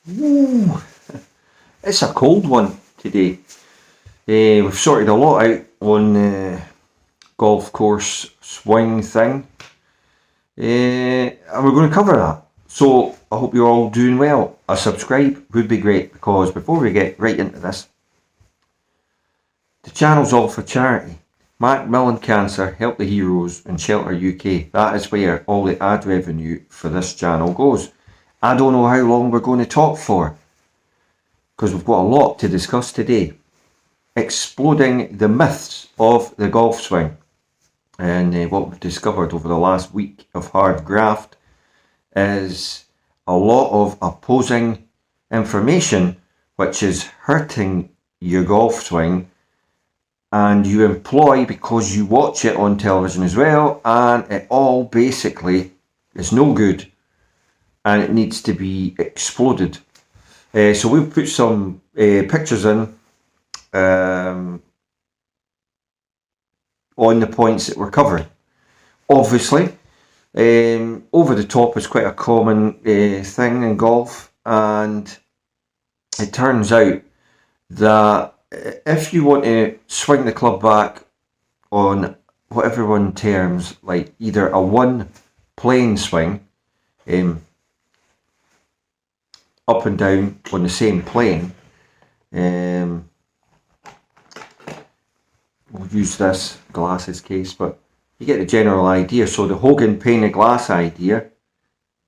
Ooh, it's a cold one today. We've sorted a lot out on the golf course swing thing, and we're going to cover that. So I hope you're all doing well. A subscribe would be great, because before we get right into this, the channel's all for charity. Macmillan Cancer, Help the Heroes and Shelter UK. That is where all the ad revenue for this channel goes. I don't know how long we're going to talk for, because we've got a lot to discuss today. Exploding the myths of the golf swing. And what we've discovered over the last week of hard graft is a lot of opposing information which is hurting your golf swing, and you employ because you watch it on television as well, and it all basically is no good and it needs to be exploded. So we've put some pictures in on the points that we're covering. Obviously, over the top is quite a common thing in golf, and it turns out that if you want to swing the club back on what everyone terms like either a one plane swing, up and down on the same plane, we'll use this glasses case, but you get the general idea. So the Hogan pane of glass idea,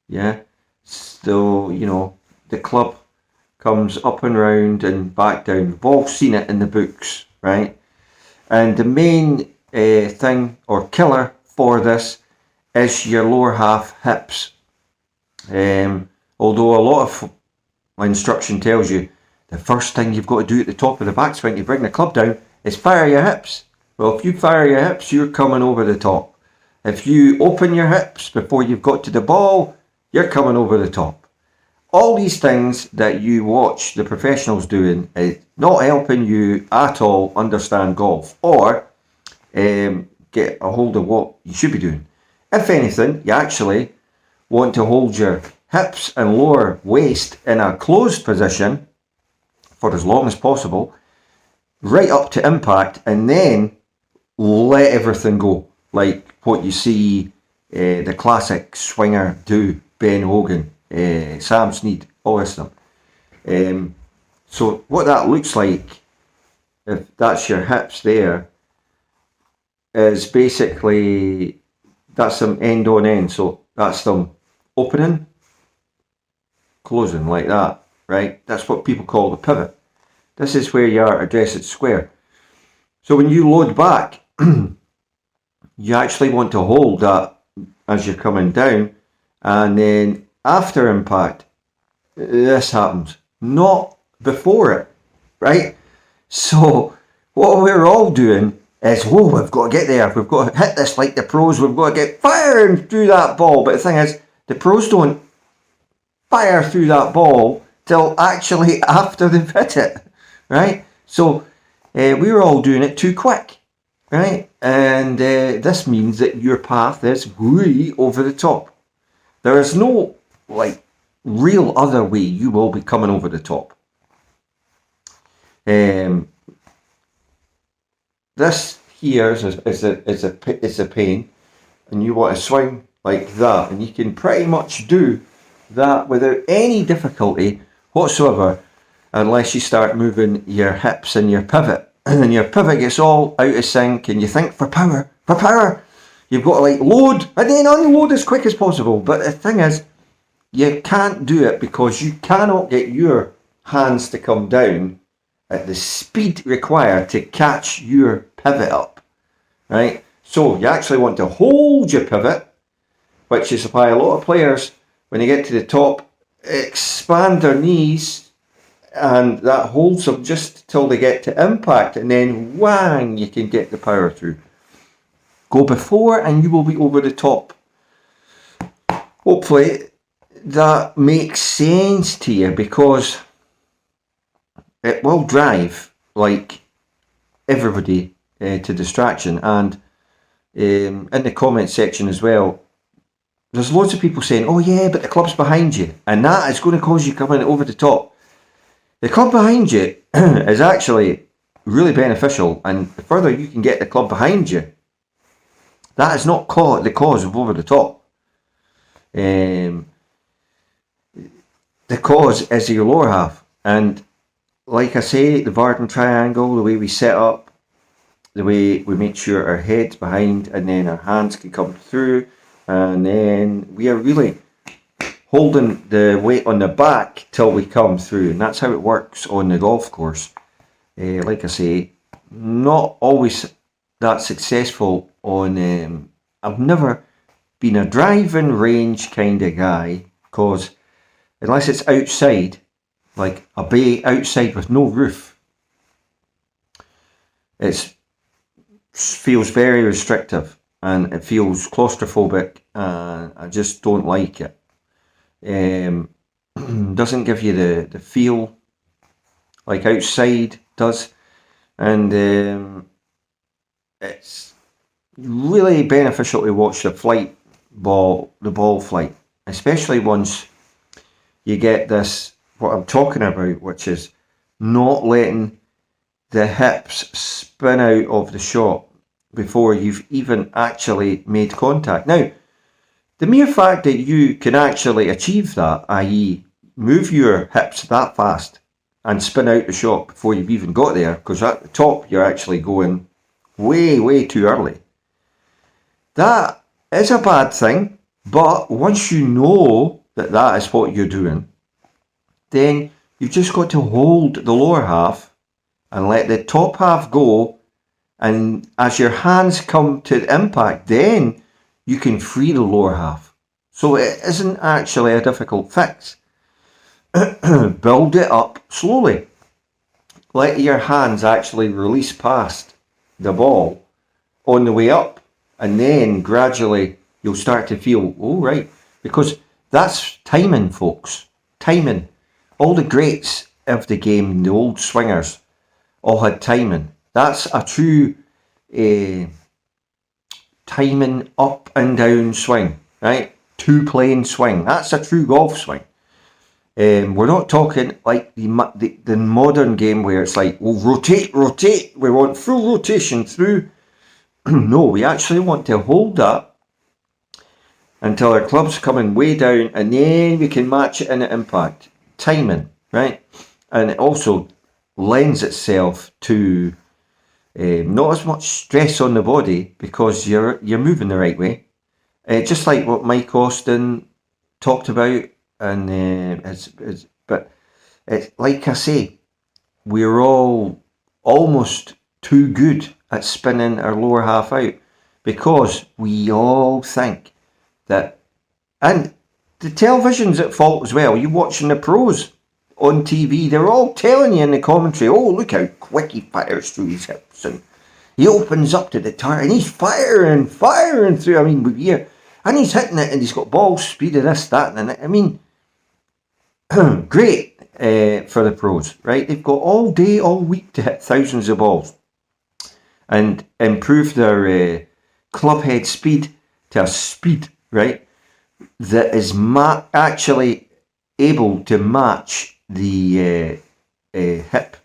yeah. So the club comes up and round and back down. We've all seen it in the books, right? And the main thing or killer for this is your lower half hips. Although a lot of my instruction tells you the first thing you've got to do at the top of the backswing to bring the club down is fire your hips. Well, if you fire your hips, you're coming over the top. If you open your hips before you've got to the ball, you're coming over the top. All these things that you watch the professionals doing is not helping you at all understand golf or get a hold of what you should be doing. If anything, you actually want to hold your hips and lower waist in a closed position for as long as possible, right up to impact, and then let everything go, like what you see the classic swinger do, Ben Hogan, Sam Snead, all this stuff. So what that looks like, if that's your hips there, is basically that's them end on end. So that's them opening, closing like that, right? That's what people call the pivot. This is where you are addressed square. So when you load back, you actually want to hold that as you're coming down, and then after impact, this happens, not before it, right? So what we're all doing is, whoa, we've got to get there, we've got to hit this like the pros, we've got to get firing through that ball. But the thing is, the pros don't fire through that ball till actually after they've hit it, right? So we're all doing it too quick, right? And this means that your path is way over the top. There is no real other way you will be coming over the top. This here is a pane, and you want to swing like that, and you can pretty much do that without any difficulty whatsoever, unless you start moving your hips and your pivot, and then your pivot gets all out of sync, and you think for power, you've got to load and then unload as quick as possible. But the thing is, you can't do it because you cannot get your hands to come down at the speed required to catch your pivot up, right? So you actually want to hold your pivot, which is why a lot of players, when they get to the top, expand their knees, and that holds them just till they get to impact, and then whang, you can get the power through. Go before and you will be over the top. Hopefully that makes sense to you, because it will drive like everybody to distraction. And in the comment section as well, there's loads of people saying, oh yeah, but the club's behind you, and that is going to cause you coming over the top. The club behind you is actually really beneficial, and the further you can get the club behind you, that is not the cause of over the top. The cause is your lower half, and like I say, the Varden triangle, the way we set up, the way we make sure our head's behind, and then our hands can come through, and then we are really holding the weight on the back till we come through, and that's how it works on the golf course. Like I say, not always that successful on. I've never been a driving range kind of guy, because unless it's outside, like a bay outside with no roof, it feels very restrictive and it feels claustrophobic, and I just don't like it. Doesn't give you the feel like outside does, and it's really beneficial to watch the ball flight, especially once you get this, what I'm talking about, which is not letting the hips spin out of the shot before you've even actually made contact. Now, the mere fact that you can actually achieve that, i.e. move your hips that fast and spin out the shot before you've even got there, because at the top you're actually going way, way too early. That is a bad thing, but once you know that that is what you're doing, then you've just got to hold the lower half and let the top half go, and as your hands come to the impact, then you can free the lower half. So it isn't actually a difficult fix. Build it up slowly. Let your hands actually release past the ball on the way up, and then gradually you'll start to feel, oh right, because that's timing, folks. Timing. All the greats of the game, the old swingers, all had timing. That's a true timing up and down swing, right? Two-plane swing. That's a true golf swing. We're not talking like the modern game where it's like, well, rotate, we want full rotation through. No, we actually want to hold that until our club's coming way down, and then we can match it in at impact. Timing, right? And it also lends itself to not as much stress on the body, because you're moving the right way. Just like what Mike Austin talked about, and but it's like I say, we're all almost too good at spinning our lower half out, because we all think that, and the television's at fault as well. You're watching the pros on TV, they're all telling you in the commentary, oh, look how quick he fires through his hips, and he opens up to the target, and he's firing through. I mean, and he's hitting it, and he's got ball speed of this, that, and that. I mean, great for the pros, right? They've got all day, all week to hit thousands of balls and improve their club head speed to a speed, right, that is actually able to match the hip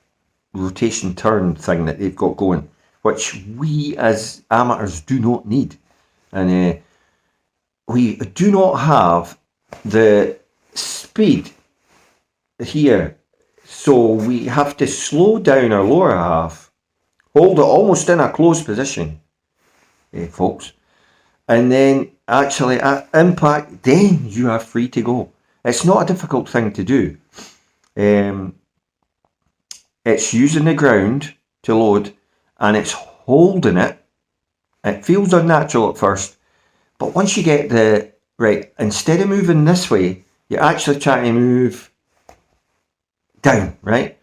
rotation turn thing that they've got going, which we as amateurs do not need. And we do not have the speed here, so we have to slow down our lower half, hold it almost in a closed position, folks, and then actually at impact, then you are free to go. It's not a difficult thing to do. It's using the ground to load, and it's holding it. It feels unnatural at first, but once you get the right, instead of moving this way, you're actually trying to move down, right?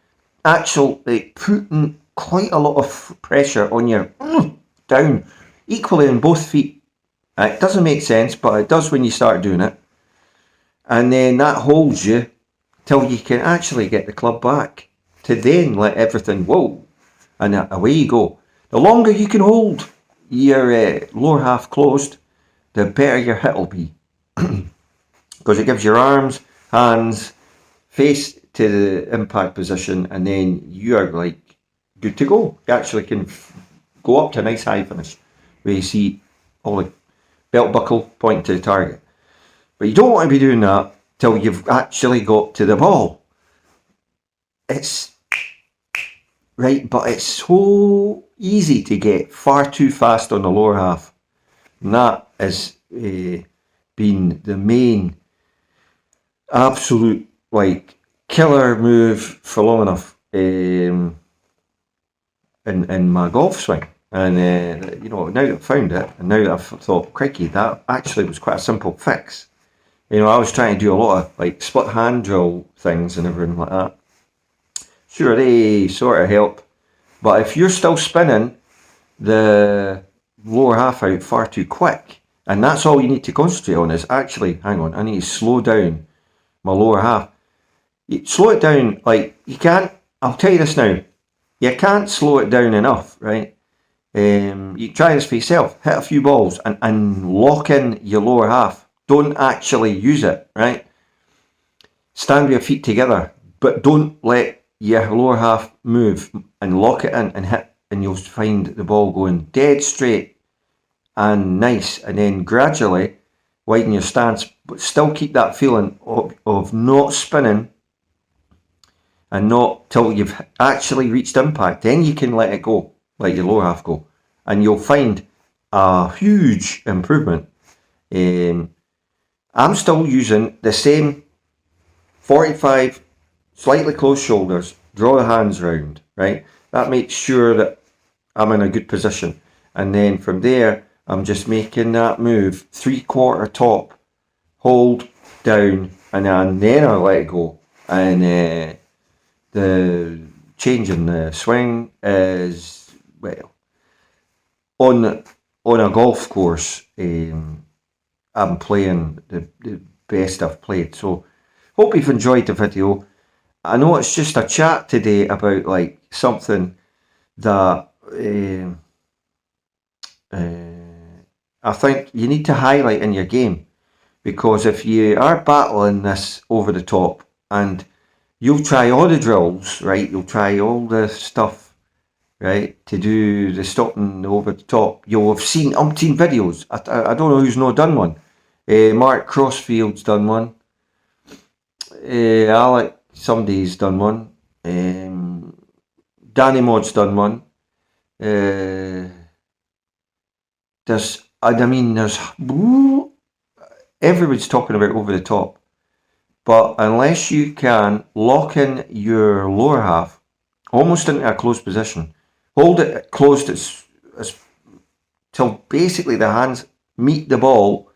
Actually putting quite a lot of pressure on your down, equally on both feet. It doesn't make sense, but it does when you start doing it. And then that holds you till you can actually get the club back to then let everything, whoa, and away you go. The longer you can hold your lower half closed, the better your hit will be. because it gives your arms, hands, face to the impact position, and then you are like good to go. You actually can go up to a nice high finish where you see all the belt buckle pointing to the target. But you don't want to be doing that till you've actually got to the ball. It's right, but it's so easy to get far too fast on the lower half. And that has been the main absolute like killer move for long enough in my golf swing. And now that I've found it, and now that I've thought, crikey, that actually was quite a simple fix. I was trying to do a lot of like split hand drill things and everything like that. Sure, they sort of help, but if you're still spinning the lower half out far too quick, and that's all you need to concentrate on is actually, hang on, I need to slow down my lower half. You slow it down, like you can't, I'll tell you this now, you can't slow it down enough, right? You try this for yourself, hit a few balls and lock in your lower half. Don't actually use it, right? Stand with your feet together, but don't let your lower half move, and lock it in and hit, and you'll find the ball going dead straight and nice, and then gradually widen your stance, but still keep that feeling of not spinning and not till you've actually reached impact. Then you can let it go, let your lower half go, and you'll find a huge improvement. I'm still using the same 45, slightly closed shoulders, draw the hands round, right? That makes sure that I'm in a good position. And then from there, I'm just making that move, 3/4 top, hold down, and then I let it go. And the change in the swing is, well, on a golf course, I'm playing the best I've played. So hope you've enjoyed the video. I know it's just a chat today about like something that I think you need to highlight in your game, because if you are battling this over the top, and you'll try all the drills, right? You'll try all the stuff, right, to do the stopping over the top. You'll have seen umpteen videos. I don't know who's not done one. Mark Crossfield's done one. Alec somebody's done one. Danny Mod's done one. There's everybody's talking about over the top, but unless you can lock in your lower half almost into a closed position, hold it closed as till basically the hands meet the ball,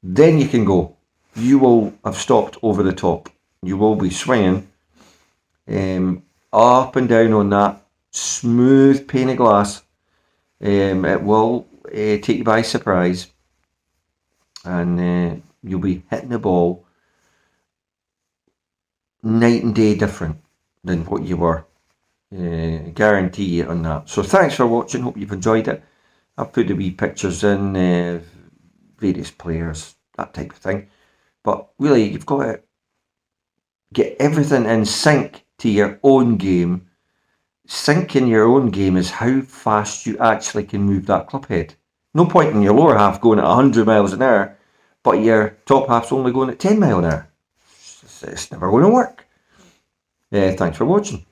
then you can go. You will have stopped over the top. You will be swinging up and down on that smooth pane of glass. It will take you by surprise, and you'll be hitting the ball night and day different than what you were. Guarantee you on that. So thanks for watching. Hope you've enjoyed it. I've put the wee pictures in, various players, that type of thing. But really, you've got to get everything in sync to your own game. Sync in your own game is how fast you actually can move that club head. No point in your lower half going at 100 miles an hour, but your top half's only going at 10 miles an hour. It's never going to work. Thanks for watching.